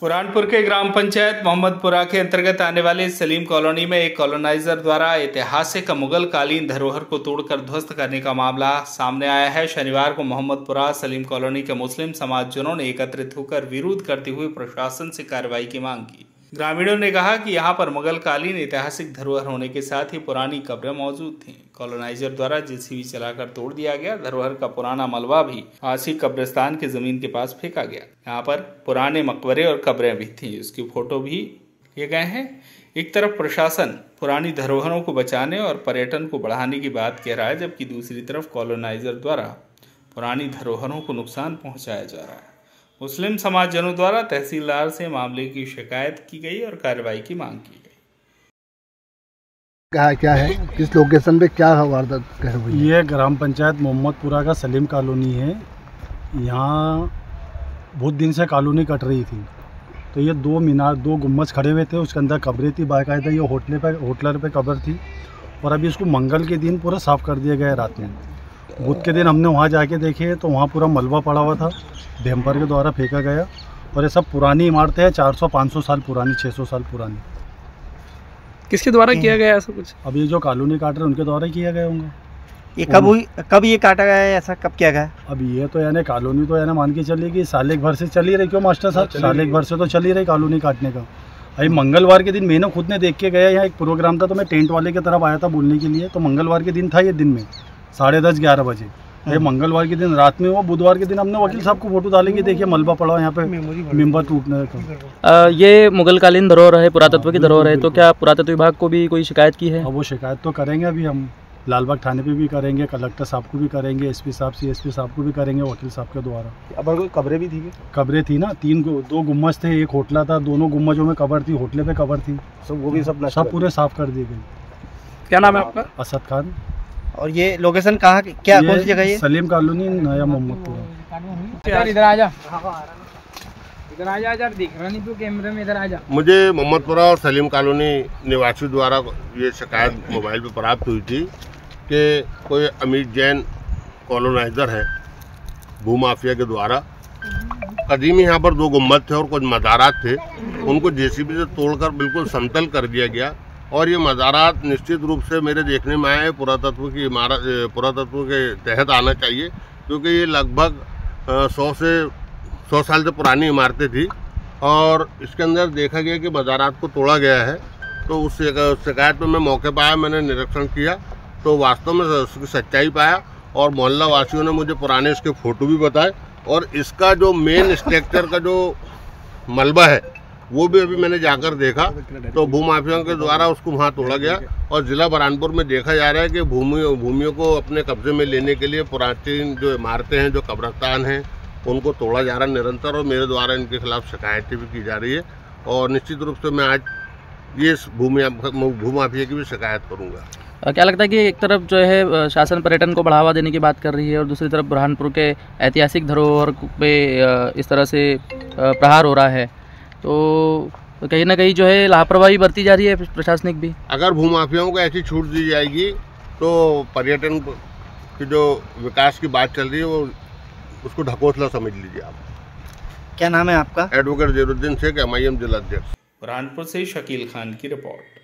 बुरहानपुर के ग्राम पंचायत मोहम्मदपुरा के अंतर्गत आने वाली सलीम कॉलोनी में एक कॉलोनाइजर द्वारा ऐतिहासिक मुगल कालीन धरोहर को तोड़कर ध्वस्त करने का मामला सामने आया है। शनिवार को मोहम्मदपुरा सलीम कॉलोनी के मुस्लिम समाजजनों ने एकत्रित होकर विरोध करते हुए प्रशासन से कार्रवाई की मांग की। ग्रामीणों ने कहा कि यहां पर मुगल कालीन ऐतिहासिक धरोहर होने के साथ ही पुरानी कब्रें मौजूद थीं। कॉलोनाइजर द्वारा जेसीबी चलाकर तोड़ दिया गया। धरोहर का पुराना मलबा भी आसी कब्रिस्तान की जमीन के पास फेंका गया। यहाँ पर पुराने मकबरे और कब्रें भी थीं, उसकी फोटो भी लिए गए हैं। एक तरफ प्रशासन पुरानी धरोहरों को बचाने और पर्यटन को बढ़ाने की बात कह रहा है, जबकि दूसरी तरफ कॉलोनाइजर द्वारा पुरानी धरोहरों को नुकसान पहुंचाया जा रहा है। मुस्लिम समाजजनों द्वारा तहसीलदार से मामले की शिकायत की गई और कार्रवाई की मांग की गई। क्या है, किस लोकेशन पे क्या वारदात हुई? ये ग्राम पंचायत मोहम्मदपुरा का सलीम कॉलोनी है। यहाँ बहुत दिन से कॉलोनी कट रही थी, तो ये दो मीनार, दो गुम्बज खड़े हुए थे, उसके अंदर कब्रें थी। बाकायदा ये होटलर पे कब्र थी और अभी इसको मंगल के दिन पूरा साफ़ कर दिया गया रात में। बुध के दिन हमने वहाँ जाके देखे तो वहाँ पूरा मलबा पड़ा हुआ था, डैम्पर के द्वारा फेंका गया। और ये सब पुरानी इमारतें हैं, 400-500 साल पुरानी, 600 साल पुरानी। किसके द्वारा किया गया ऐसा कुछ? अब ये जो कॉलोनी काट रहे हैं उनके द्वारा किया गया होंगे। ये कब हुई, कब ये काटा गया है, ऐसा कब किया गया? अब ये तो यानी कॉलोनी तो यानी मान के चलिए कि साल एक भर से चली रही। क्यों मास्टर साहब, साल एक भर से तो चली रही कॉलोनी काटने का। अभी मंगलवार के दिन मैंने खुद ने देख के गया, यहाँ एक प्रोग्राम था तो मैं टेंट वाले की तरफ आया था बोलने के लिए। तो मंगलवार के दिन था ये, दिन में 10:30-11 बजे। ये मंगलवार के दिन रात में हुआ। बुधवार के दिन हमने वकील साहब को फोटो डालेंगे, देखिए मलबा पड़ा यहाँ पे, मेंबर टूटने का। ये मुगल कालीन धरोहर है, पुरातत्व की धरोहर है, तो क्या पुरातत्व विभाग को भी कोई शिकायत की है? अब वो शिकायत तो करेंगे, अभी हम लालबाग थाने पे भी करेंगे, कलेक्टर साहब को भी करेंगे, एसपी साहब, CSP साहब को भी करेंगे, वकील साहब के द्वारा। अब कब्रें भी थी? कब्रें थी ना, 2 गुम्बज थे, एक होटला था, दोनों गुम्बजों में कब्र थी, होटले पे कब्र थी, वो भी सब पूरे साफ कर दिए गए। क्या नाम है आपका? असद खान। और ये लोकेशन कहाँ, क्या कौन सी जगह है? सलीम कॉलोनी, नया मोहम्मदपुरा। इधर आ जा, इधर आ जा, दिख रहा नहीं तो कैमरे में, इधर आ जा। मुझे मोहम्मदपुरा और सलीम कॉलोनी निवासी द्वारा ये शिकायत मोबाइल पर प्राप्त हुई थी कि कोई अमित जैन कॉलोनाइजर है भूमाफिया के द्वारा। कदीम यहाँ पर 2 गुम्बद थे और कुछ मज़ारात थे, उनको जेसीबी से तोड़कर बिल्कुल समतल कर दिया गया। और ये मज़ारात निश्चित रूप से मेरे देखने में आए पुरातत्व की इमारत, पुरातत्व के तहत आना चाहिए, क्योंकि ये लगभग 100 साल से पुरानी इमारतें थी। और इसके अंदर देखा गया कि मज़ारात को तोड़ा गया है। तो उस शिकायत में मैं मौके पर आया, मैंने निरीक्षण किया तो वास्तव में उसकी सच्चाई पाया। और मोहल्ला वासियों ने मुझे पुराने इसके फ़ोटो भी बताए। और इसका जो मेन स्ट्रक्चर का जो मलबा है वो भी अभी मैंने जाकर देखा, तो भूमाफियाओं के द्वारा उसको वहाँ तोड़ा गया। और ज़िला बुरहानपुर में देखा जा रहा है कि भूमियों को अपने कब्जे में लेने के लिए प्राचीन जो इमारतें हैं, जो कब्रिस्तान हैं, उनको तोड़ा जा रहा है निरंतर। और मेरे द्वारा इनके खिलाफ शिकायतें भी की जा रही है। और निश्चित रूप से मैं आज ये भूमाफिया की भी शिकायत करूँगा। क्या लगता है कि एक तरफ जो है शासन पर्यटन को बढ़ावा देने की बात कर रही है और दूसरी तरफ बुरहानपुर के ऐतिहासिक धरोहर पे इस तरह से प्रहार हो रहा है, तो कहीं ना कहीं जो है लापरवाही बरती जा रही है प्रशासनिक भी? अगर भूमाफियाओं को ऐसी छूट दी जाएगी तो पर्यटन की जो विकास की बात चल रही है वो उसको ढकोसला समझ लीजिए आप। क्या नाम है आपका? एडवोकेट ज़हीरुद्दीन शेख, MIM जिला अध्यक्ष। बुरहानपुर से शकील खान की रिपोर्ट।